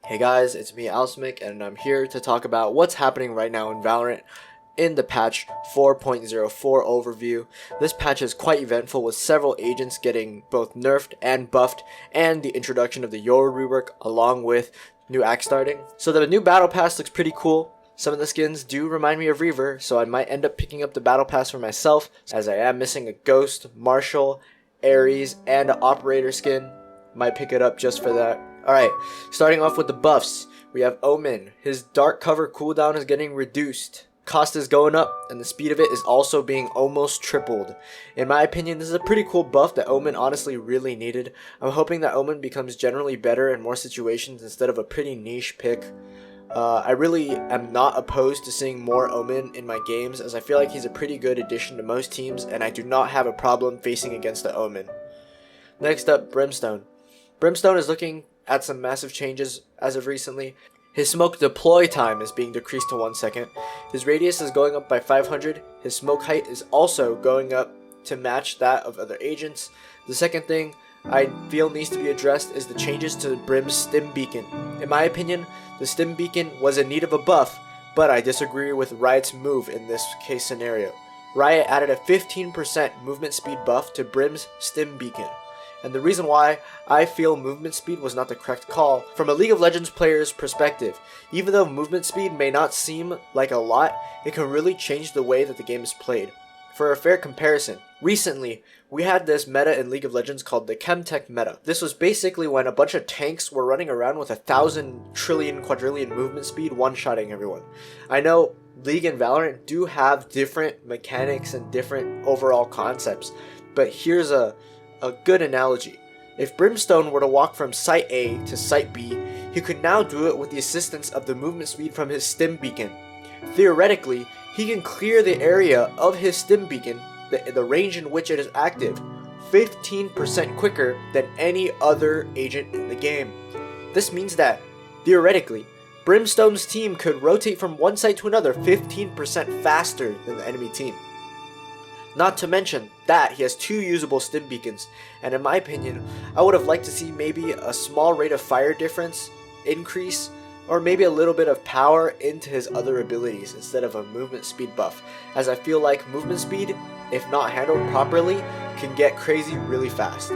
Hey guys, it's me Alsmic, and I'm here to talk about what's happening right now in Valorant in the patch 4.04 overview. This patch is quite eventful, with several agents getting both nerfed and buffed, and the introduction of the Yoru rework along with new axe starting. So the new battle pass looks pretty cool. Some of the skins do remind me of Reaver, so I might end up picking up the battle pass for myself, as I am missing a Ghost, Marshall, Ares, and an Operator skin. Might pick it up just for that. Alright, starting off with the buffs, we have Omen. His dark cover cooldown is getting reduced. Cost is going up, and the speed of it is also being almost tripled. In my opinion, this is a pretty cool buff that Omen honestly really needed. I'm hoping that Omen becomes generally better in more situations instead of a pretty niche pick. I really am not opposed to seeing more Omen in my games, as I feel like he's a pretty good addition to most teams, and I do not have a problem facing against the Omen. Next up, Brimstone. Brimstone is looking at some massive changes as of recently. His smoke deploy time is being decreased to 1 second. His radius is going up by 500. His smoke height is also going up to match that of other agents. The second thing I feel needs to be addressed is the changes to Brim's stim beacon. In my opinion, the stim beacon was in need of a buff, but I disagree with Riot's move in this case scenario. Riot added a 15% movement speed buff to Brim's stim beacon. And the reason why I feel movement speed was not the correct call, from a League of Legends player's perspective, even though movement speed may not seem like a lot, it can really change the way that the game is played. For a fair comparison, recently we had this meta in League of Legends called the Chem meta. This was basically when a bunch of tanks were running around with 1,000 trillion quadrillion movement speed, one-shotting everyone. I know League and Valorant do have different mechanics and different overall concepts, but here's a good analogy. If Brimstone were to walk from site A to site B, he could now do it with the assistance of the movement speed from his stim beacon. Theoretically, he can clear the area of his stim beacon, the range in which it is active, 15% quicker than any other agent in the game. This means that, theoretically, Brimstone's team could rotate from one site to another 15% faster than the enemy team. Not to mention that he has 2 usable stim beacons, and in my opinion, I would have liked to see maybe a small rate of fire difference increase, or maybe a little bit of power into his other abilities instead of a movement speed buff, as I feel like movement speed, if not handled properly, can get crazy really fast.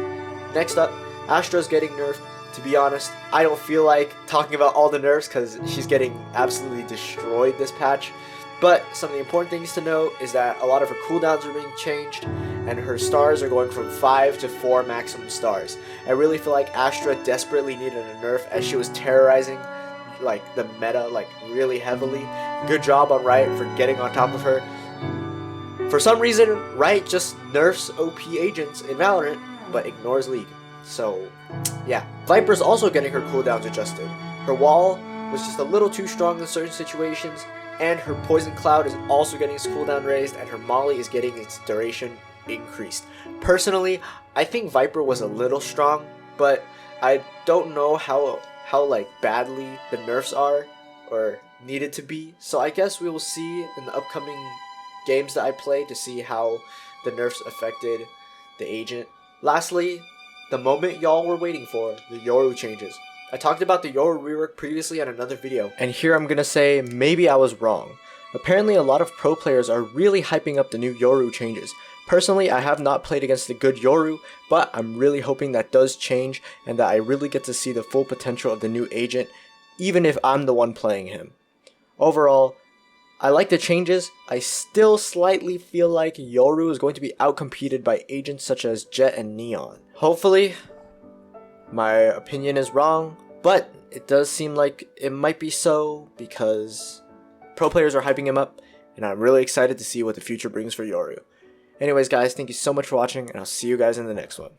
Next up, Astra's getting nerfed. To be honest, I don't feel like talking about all the nerfs because she's getting absolutely destroyed this patch. But some of the important things to note is that a lot of her cooldowns are being changed, and her stars are going from 5 to 4 maximum stars. I really feel like Astra desperately needed a nerf, as she was terrorizing the meta really heavily. Good job on Riot for getting on top of her. For some reason, Riot just nerfs OP agents in Valorant, but ignores League. So yeah. Viper's also getting her cooldowns adjusted. Her wall was just a little too strong in certain situations, and her Poison Cloud is also getting its cooldown raised, and her Molly is getting its duration increased. Personally, I think Viper was a little strong, but I don't know how badly the nerfs are or needed to be. So I guess we will see in the upcoming games that I play to see how the nerfs affected the agent. Lastly, the moment y'all were waiting for, the Yoru changes. I talked about the Yoru rework previously on another video, and here I'm gonna say maybe I was wrong. Apparently a lot of pro players are really hyping up the new Yoru changes. Personally, I have not played against the good Yoru, but I'm really hoping that does change and that I really get to see the full potential of the new agent, even if I'm the one playing him. Overall, I like the changes. I still slightly feel like Yoru is going to be outcompeted by agents such as Jet and Neon. Hopefully, my opinion is wrong, but it does seem like it might be so because pro players are hyping him up, and I'm really excited to see what the future brings for Yoru. Anyways guys, thank you so much for watching, and I'll see you guys in the next one.